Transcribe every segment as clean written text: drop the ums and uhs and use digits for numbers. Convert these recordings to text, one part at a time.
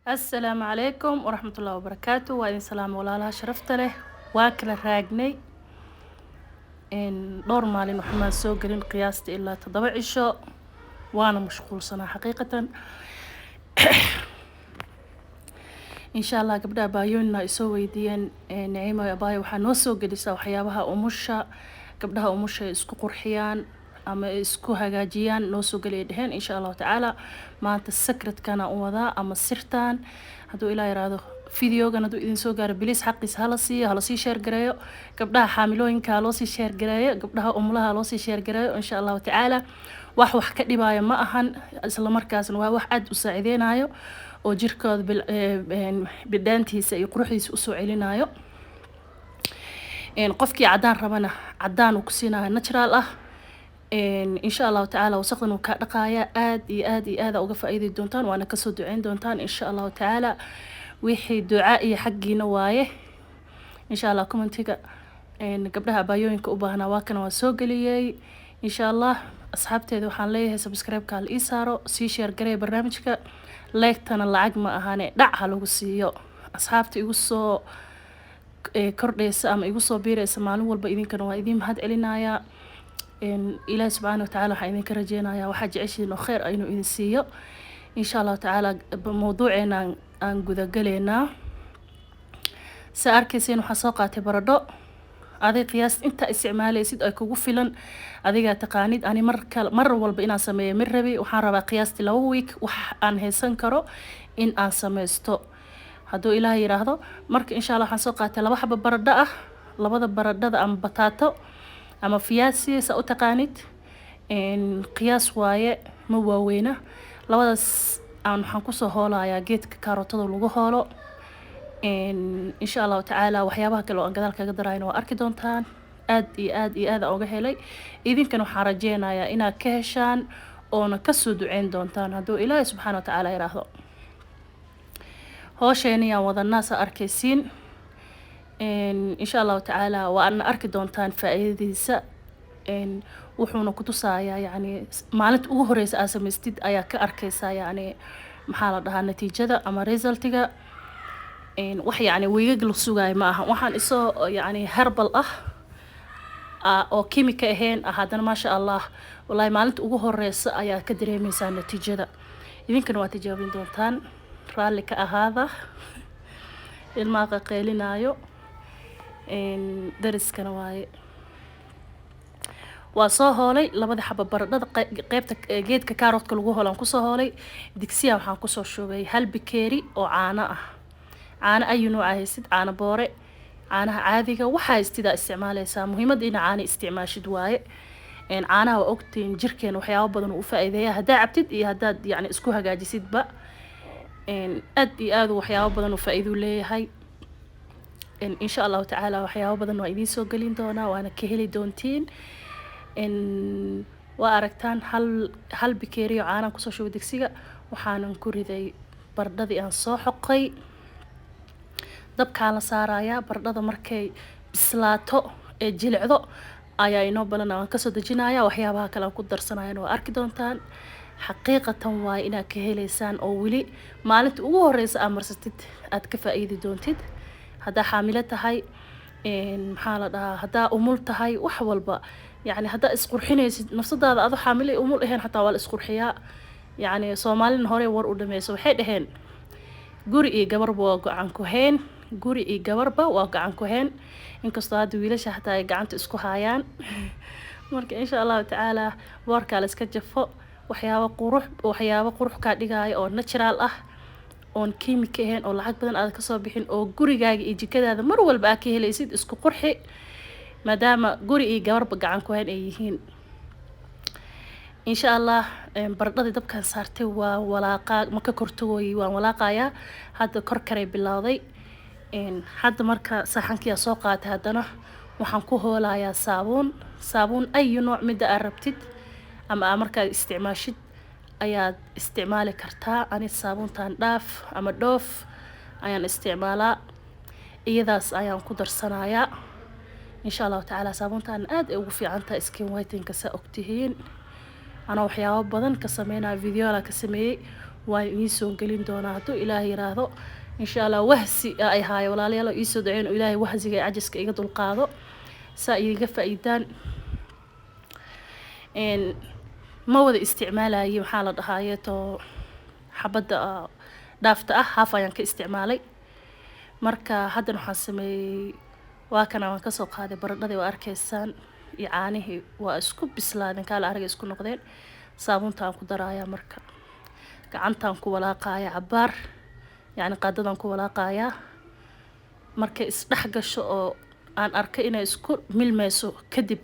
السلام عليكم ورحمة الله وبركاته. وإن سلام ولا لها شرفت له واكل راجني إن دور مالين وحنا سوقرين قياستي إلا تضبع الشو وأنا مشغول سنة حقيقة. إن شاء الله قبل بايونا يسوي دين نعيمة يا باي وحنا سوق لسا وحيابها أمشة قبلها أمشة اسكو قرحيان أما اسكو هجاجيان نو سوق ليدهن إن شاء الله تعالى ما أنت السكرت كان أوضا أما السرتان هدو إلى يرادو فيديو كان هدو إذن سوق بليس حقيس هلسي شير جرايو قبلها حاملوين كالوسي شير جرايو قبلها أملها لوسي شير جرايو إن شاء الله تعالى wax ka dhibaayo ma ahan isla markaasna waa wax aad u saacideynayo oo jirkooda bidhaantiisa iyo quruxdiisa u soo celinayo qofkii cadaan rabana cadaan uu ku siinayo natural ah insha Allah taala wasaqdan uu ka dhaqaaya aad iyo aad uga faa'iiday doontaan waana ka soo duceyn doontaan insha Allah taala wixii ducaa iyo xaqiina waaye insha Allah commentiga gabdhaha baayooyinka u baahnaa waa kana waa soo galiyay insha Allah asxaabteedu waxaan leeyahay subscribe ka ii saaro sii share gareey barnaamijka like-tana lacag ma ahane dhac lagu siiyo asxaabta igu soo kordhaysa ama igu soo biiraysa maalin walba idinkana waa idin mahad celinaya ilaahay subhanahu wa ta'ala waxaan idinka rajeynayaa waxa jeceshiin oo khayr aynu idin siiyo insha Allah ta'ala mawduuceena aan guda galeena saarkiiseen waxa soo qaatay baradho aday qiyaas inta isticmaalaysid ay kugu filan adiga taqaanid ani mar walba inaan sameeyo mir rabi waxaan rabaa qiyaastii 2 week wax aan haysan karo in aan sameysto haduu ilaahay yiraahdo marka insha Allah waxaan soo qaatay 2 xabo baradho ah labada baradhada ama batato ama fiyaasi sa u taqaanid qiyaas waaye ma waaweyna labadaas aan waxaan ku soo hoolayaa geedka karootada lagu hoolo إن شاء الله تعالى وحيابها كلو أن قدرك قدرين وأركي دونتان آد أوجه لي إذن كانوا حرجينا يا إنا كهشان أو نكسد عين دونتان هدو إلهي سبحانه وتعالى يراهو هو شيني وضع الناس أركيسين إن شاء الله تعالى وأن أركي دونتان فإذا إن وحنا كتوسايا يعني مالت أوهريس أسمستيد أيا كأركيسا يعني محل النتيجة أما ريزلتيجا wax yani weeyig la sugaay ma aha waxaan isoo yani herbal oo chemical ahayn hadana ma sha Allah wallahi maalinta ugu horeysa ayaa ka dareemaysaa natiijada idinkana waa tijaabin doontaan raali ka ahaada ilmaha qeylinayo dariskana waa soo hoolay labada xabo baradhada qaybta geedka karootka lagu hoolan ku soo hoolay digsiga waxaan ku soo shubay hal bakeeri oo caano ah caana ay nooc ahaysid caana boore caanaha caadiga waxa istida isticmaalaysaa muhiimada in caana isticmaashid waaye caanaha waa ogtiin jirkeen waxyaabo badan u faa'iideeya hadaa cabtid iyo hadaa yani isku hagaajisid ba aad waxyaabo badan u faa'iido leeyahay insha Allah ta'ala waxyaabo badan waa idin soo galin doona waana ka heli doontiin waa aragtaan hal bakeeri oo caana ku soo shubay digsiga waxaan ku riday baradhadii aan soo xoqay dabka la saaraya baradhada markay bislaato ee jilicdo ayaa inoo balan aan ka soo dajinaya waxyaabaha kale ku darsanayaan oo arki doontaan xaqiiqatan waa inaad ka heleysaan oo wili maalinta ugu horeysa aad marsatid aad ka faa'iidi doontid hadaa xaamilo tahay maxaa la dhahaa hadaa umul tahay wax walba yani hadaa isqurxinaysid nafsadaada aad xaamilo umul ahayn xataa waa la isqurxiyaa yani Soomaalina hore war u dhameeyso waxay dhaheen guri iyo gabarba waa gacan ku heen guri iyo gabarba waa gacan ku heen inkastoo hadda wiilasha xataa ay gacanta isku haayaan marka insha Allah ta'ala warka la iska jafo waxyaabo qurux ka dhigaayo oo natural ah oo chemical ahayn oo lacag badan aad ka soo bixin oo gurigaaga iyo jikadaada mar walba aad ka helaysid isku qurxi maadaama guri iyo gabarba gacan ku heen ay yihiin إن شاء الله بردادي دبكان سارتي ولاقا مكا كورتوي ولاقايا هذا كركري بلاودي هذا marka saxankiya soo qaatay hadana waxaan ku hoolayaa saabuun ay nooc mid aad rabtid ama marka isticmaashid ayaad isticmaali kartaa ani saabuuntan dhaaf ama dhoof ayaan isticmaalaa iyadaas ayaan ku darsanayaa insha Allah ta'ala saabuuntan aad ugu fiican tahay skin whitening ka sa ogtihiin أنا وحياة بدن كسمينا فيديو على كسمي waan idin soo gelin doonaa hadduu ilaahay yiraahdo insha allah. wahsi ay haayo walaalayaal ii soo duceyn oo ilaahay wahsiga iyo cajiska iga dulqaado saa iga faa'iidaan. ma wada isticmaalayay maxaa la dhahaye to xabadda dhaafta ah haaf ayaan ka isticmaalay. marka haddana waxaan sameeyey waa kana waan kasoo qaaday baradhadii waa arkaysaan iyo caanihii waa isku bislaadeen kaala ariga isku noqdeen. saabuunta aan ku daraaya marka gacantaan ku walaaqaya cabaar yacni qaadadan ku walaaqaya markay isdhex gasho oo aan arkay inay isku milmayso kadib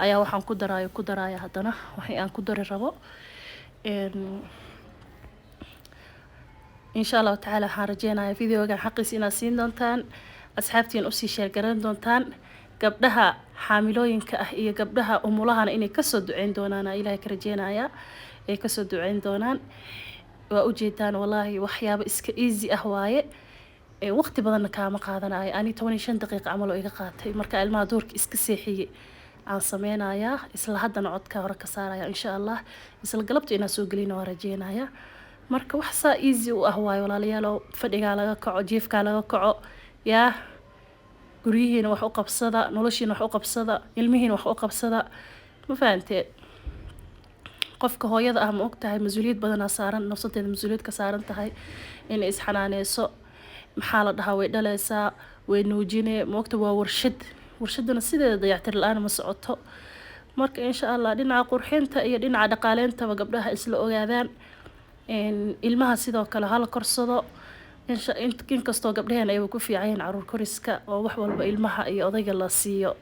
ayaa waxaan ku daraaya haddana waxay aan ku dari rabo. insha Allah tacaala waxaan rajeynayaa videogan xaqiis inaad siin doontaan asxaabtiin usii sheer garan doontaan. gabdhaha xaamilooyinka ah iyo gabdhaha umulahana inay kasoo duceyn doonaan ilaahay ka rajeynayaa ay kasoo duceyn doonaan. waa ujeedaan wallaahi waxyaabo iska easy ah waaye waqti badanna kaama qaadanayo. ani 15 daqiiqo camal oo iga qaatay marka ilmaha doorka iska seexiyay aan sameynayaa isla haddana codka hore ka saaraya insha Allah. isla galabta inaan soo gelino waan rajeynayaa. marka wax saa easy u ah waaye walaalayaal fadhiga laga kaco jiifka laga kaco yaa guriyihiina wax u qabsada noloshiina wax u qabsada ilmihiina wax u qabsada ma fahanteen. qofka hooyada ah ma ogtahay mas'uuliyad badan saaran nafsadeeda mas'uuliyad ka saaran tahay inay isxanaaneyso maxaa la dhahaa way dhalaysaa way nuujinee ma ogta waa warshadana sideeda dayactir la'aan ma socoto. marka insha Allah dhinaca qurxinta iyo dhinaca dhaqaaleynta gabdhaha isla ogaadaan ilmaha sidoo kale hala korsado in kastoo gabdhaheena ay ku fiicayeen caruur koriska oo wax walba ilmaha iyo odayga la siiyo.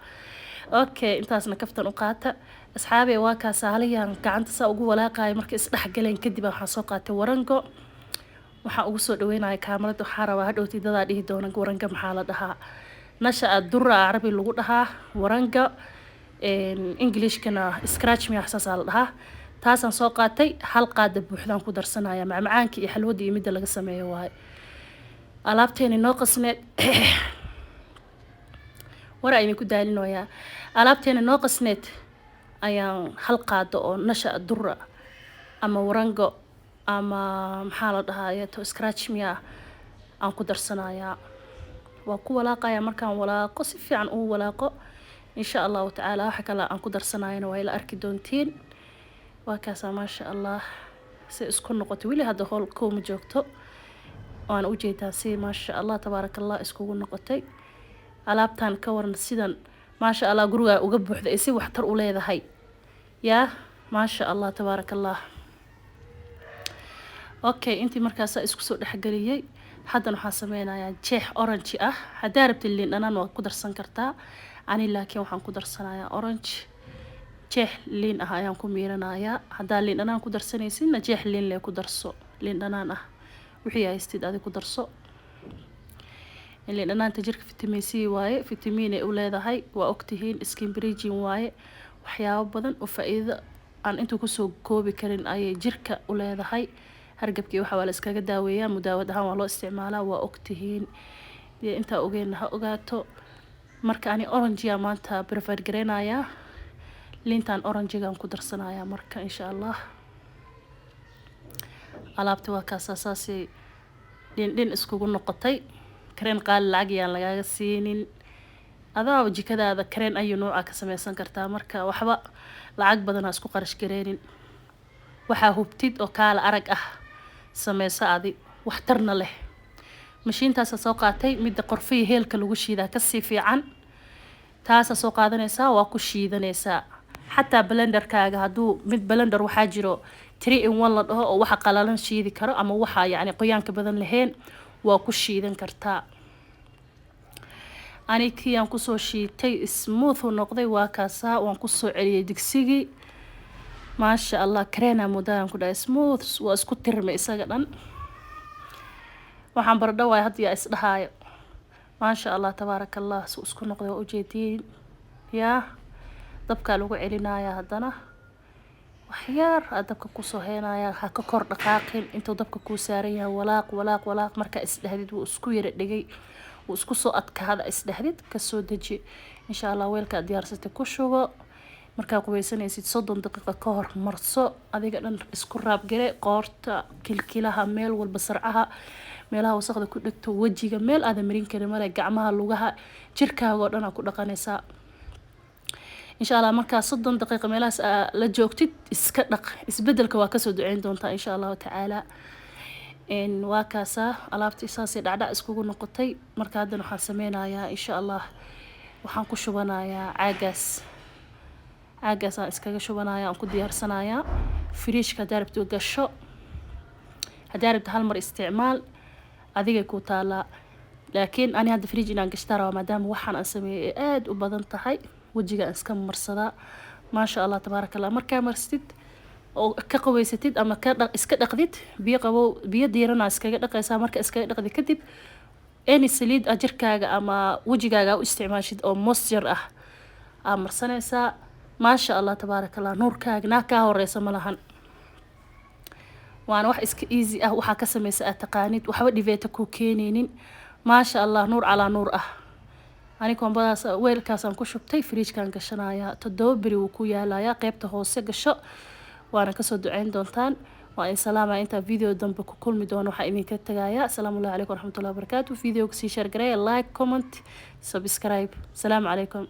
okay intaasna kaftan u qaata asxaabey waa ka saaliyan gacanta saa ugu walaaqay markay isdhex galeen kadib waxaan soo qaatay warango waxaan ugu soo dhaweynaya kaamarada waxaan rabaa hadhowti dadaa dhihi doona warango maxaa la dhahaa nasha adura carabi lagu dhahaa warango englishkana scratch me xasaas la dhahaa. taasaan soo qaatay hal qaada buuxdaan ku darsanaya macmacaanka iyo xalwada iyo midda laga sameeyo waay. alaabteeni noo qasneed wara aynu ku daalinoyaa alaabteeni noo qasneed ayaan hal qaado oo nasha adura ama warango ama maxaa la dhahaye to scratch me aan ku darsanayaa. waa ku walaaqaya markaan walaaqo si fiican u walaaqo insha Allah tacaala waxa kale aan ku darsanayna waa ila arki doontiin. waa kaasa maasha Allah si isku noqoto wili hadda hool kooma joogto waan u jeedaa si maasha Allah tabarakallah iskugu noqotay. alaabtan ka waran sidan maasha Allah guriga uga buuxda si waxtar u leedahay yaa maasha Allah tabarakallah. okay intii markaas isku soo dhaxgaliyay haddana waxaan sameynayaa jeex orange ah hadaa rabtid liin dhanaan waa ku darsan kartaa ani laakiin waxaan ku darsanayaa orange jeex liin ah ayaan ku miiranayaa. hadaa liin dhanaan ku darsanaysidna jeex liin le ku darso liin dhanaan ah wixii haystid adiga ku darso. liin dhanaanta jirka vitamin C waaye vitamin ay u leedahay waa ogtihiin skin bridging waaye waxyaabo badan oo faa'iido aan inta ku soo koobi karin ayay jirka u leedahay. hargabkii waxa waa la iskaga daaweeyaa mudaawad ahaan waa loo isticmaalaa waa ogtihiin inta ogeena ha ogaato. marka ani orange maanta prefer gareenaya liintan orange-gaan ku darsanaya marka insha Allah. alaabta waa kaas asaasi dhin iskugu noqotay kareen qaal lacag yaan lagaaga siinin adaa jikadaada kareen ayu nooca ka sameysan kartaa marka waxba lacag badan isku qarash gareenin waxa hubtid oo kaala arag ah sameysa adi waxtarna leh. mashiintaas soo qaatay mid qorfay heelka lagu shiidaa ka si fiican taas soo qaadanaysa waa ku shiidanaysa xataa blenderkaaga haduu mid blender waxa jiro 3 in 1 la dhaho oo waxa qalalan shiidi karo ama waxa yaani qoyaanka badan lahayn waa ku shiidan kartaa. ani kiyaan ku soo shiitay smooth oo noqday waa kaasa waan ku soo celiyay digsigii maasha Allah kareena mudaan ku dhaay smooth waa isku tirmay isaga dhan waxaan baradho way hadda isdhahaayo maasha Allah tabarakallah isku noqday oo ujeedin yaa dabka lagu celinaya haddana waxyaar dabka ku soo heenaya ha ka kor dhaqaaqin intuu dabka ku saaran yahay walaaq marka isdhahdid wuu isku yara dhigay واسكو سو adkaada isdhahdid ka soo daji insha Allah weelka diyaarsatay ku shubo markaa qubaysanaysid 30 daqiiqo ka hor marso adiga dhan isku raab gale qoorta kilkilaha meel walba sarcaha meelaha wasaqda ku dhigto wajiga meel aad marin karin mara gacmaha lugaha jirkaaga oo dhan ku dhaqanaysaa insha Allah markaa 30 daqiiqo meelahaas la joogtid iska dhaq isbedelka waa ka soo duceyn doontaa insha Allah taala waa kaasa alaabtii saasi dhacdhac iskugu noqotay marka hadda waxaan sameynayaa insha Allah waxaan ku shubanayaa caagaas aan iskaga shubanayaa aan ku diyaarsanayaa fridge-ka daarabto gasho hadaarabto hal mar isticmaal adiga ku taala laakiin ani hadda fridge inaan gashtaa maadaama waxaan aan sameeyay aad u badan tahay wajiga iska marsada ma sha Allah tabarakallah markaa marstid oo ka qaweysatid ama ka iska dhaqdid biyo qabow biyo diiran iskaga dhaqaysaa marka iskaga dhaqdi kadib any saliid ajirkaaga ama wajigaaga u isticmaashid oo moisture marsanaysaa ma sha Allah tabarakallah nuurkaaga ka horeysa malahan waana wax iska easy waxa ka sameeyay taqaanid waxba dhibaata ku keeneenin ma sha Allah nuur ala nuur ani kombadaas weelkaas aan ku shubtay fridge-kan gashanaya 7 bari uu ku yaalayaa qaybta hoose gasho waana ka soo duceyn doontaan waa in salaama inta video dambe ku kulmi doono waxa idinka tagaya assalaamu alaykum warahmatullahi wabarakatuh video si share gareey like comment subscribe assalamu alaykum